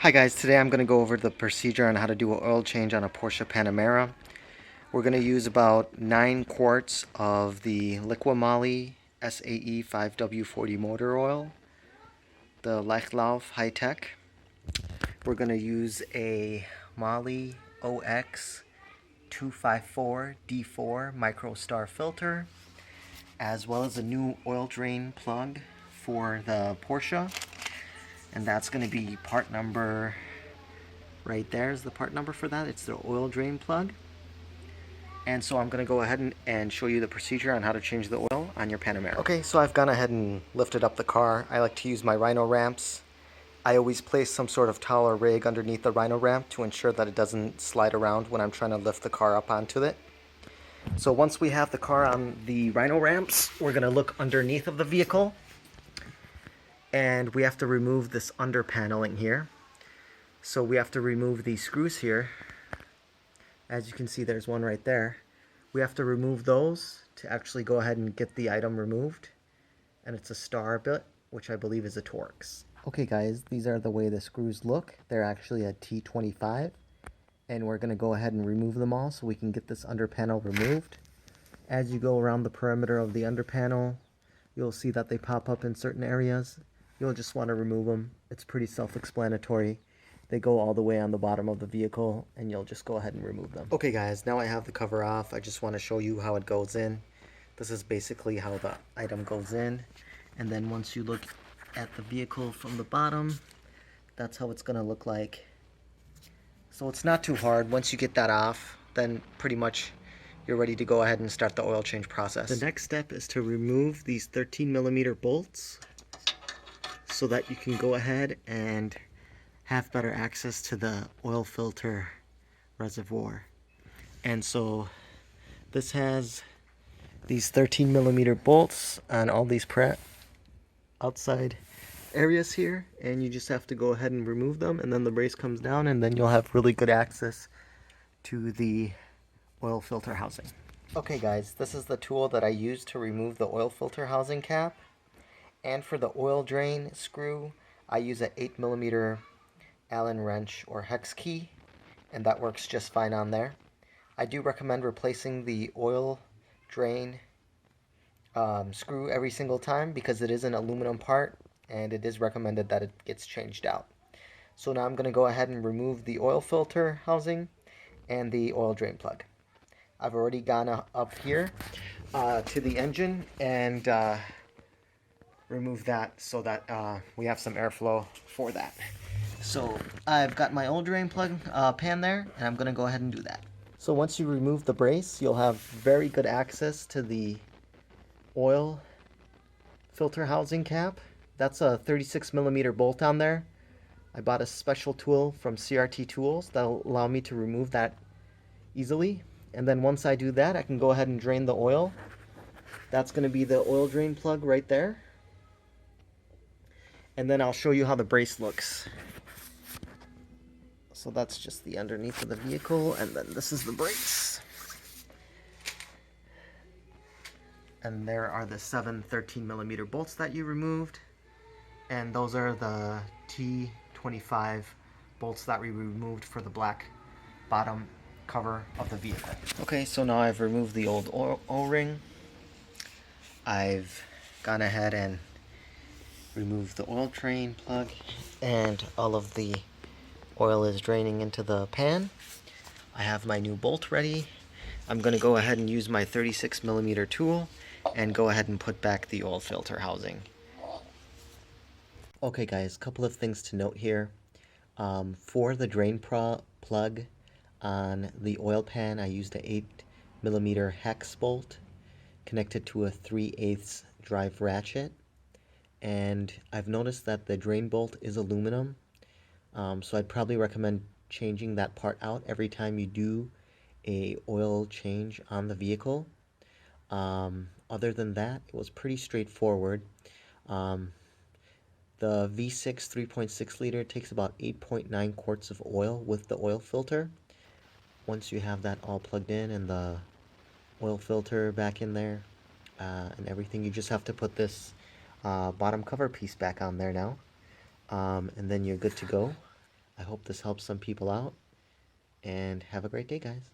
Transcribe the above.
Hi guys, today I'm going to go over the procedure on how to do an oil change on a Porsche Panamera. We're going to use about 9 quarts of the Liqui-Moly SAE 5W40 motor oil, the Leichlauf High Tech. We're going to use a Moly OX254D4 MicroStar filter, as well as a new oil drain plug for the Porsche. And that's going to be part number, right there is the part number for that. It's the oil drain plug. And so I'm going to go ahead and show you the procedure on how to change the oil on your Panamera. Okay, so I've gone ahead and lifted up the car. I like to use my Rhino ramps. I always place some sort of towel or rig underneath the Rhino ramp to ensure that it doesn't slide around when I'm trying to lift the car up onto it. So once we have the car on the Rhino ramps, we're going to look underneath of the vehicle. And we have to remove this under paneling here. So we have to remove these screws here. As you can see, there's one right there. We have to remove those to actually go ahead and get the item removed. And it's a star bit, which I believe is a Torx. Okay guys, these are the way the screws look. They're actually a T25. And we're going to go ahead and remove them all so we can get this under panel removed. As you go around the perimeter of the under panel, you'll see that they pop up in certain areas. You'll just want to remove them. It's pretty self-explanatory. They go all the way on the bottom of the vehicle, and you'll just go ahead and remove them. Okay guys, now I have the cover off. I just want to show you how it goes in. This is basically how the item goes in. And then once you look at the vehicle from the bottom, that's how it's going to look like. So it's not too hard. Once you get that off, then pretty much you're ready to go ahead and start the oil change process. The next step is to remove these 13mm bolts so that you can go ahead and have better access to the oil filter reservoir. And so this has these 13mm bolts on all these outside areas here, and you just have to go ahead and remove them, and then the brace comes down, and then you'll have really good access to the oil filter housing. Okay guys, this is the tool that I use to remove the oil filter housing cap. And for the oil drain screw, I use an 8mm Allen wrench or hex key, and that works just fine on there. I do recommend replacing the oil drain screw every single time because it is an aluminum part, and it is recommended that it gets changed out. So now I'm going to go ahead and remove the oil filter housing and the oil drain plug. I've already gone up here to the engine and remove that so that we have some airflow for that. So I've got my oil drain plug pan there, and I'm going to go ahead and do that. So once you remove the brace, you'll have very good access to the oil filter housing cap. That's a 36mm bolt on there. I bought a special tool from CRT Tools that'll allow me to remove that easily. And then once I do that, I can go ahead and drain the oil. That's going to be the oil drain plug right there. And then I'll show you how the brace looks. So that's just the underneath of the vehicle, and then this is the brace. And there are the 7 13mm bolts that you removed. And those are the T25 bolts that we removed for the black bottom cover of the vehicle. Okay, so now I've removed the old O-ring. I've gone ahead and removed the oil drain plug, and all of the oil is draining into the pan. I have my new bolt ready. I'm going to go ahead and use my 36mm tool and go ahead and put back the oil filter housing. Okay guys, a couple of things to note here. For the drain plug on the oil pan, I used an 8mm hex bolt connected to a 3/8 drive ratchet. And I've noticed that the drain bolt is aluminum, so I'd probably recommend changing that part out every time you do a oil change on the vehicle. Other than that, it was pretty straightforward. The V6 3.6 liter takes about 8.9 quarts of oil with the oil filter. Once you have that all plugged in and the oil filter back in there and everything, you just have to put this bottom cover piece back on there now, and then you're good to go. I hope this helps some people out, and have a great day, guys.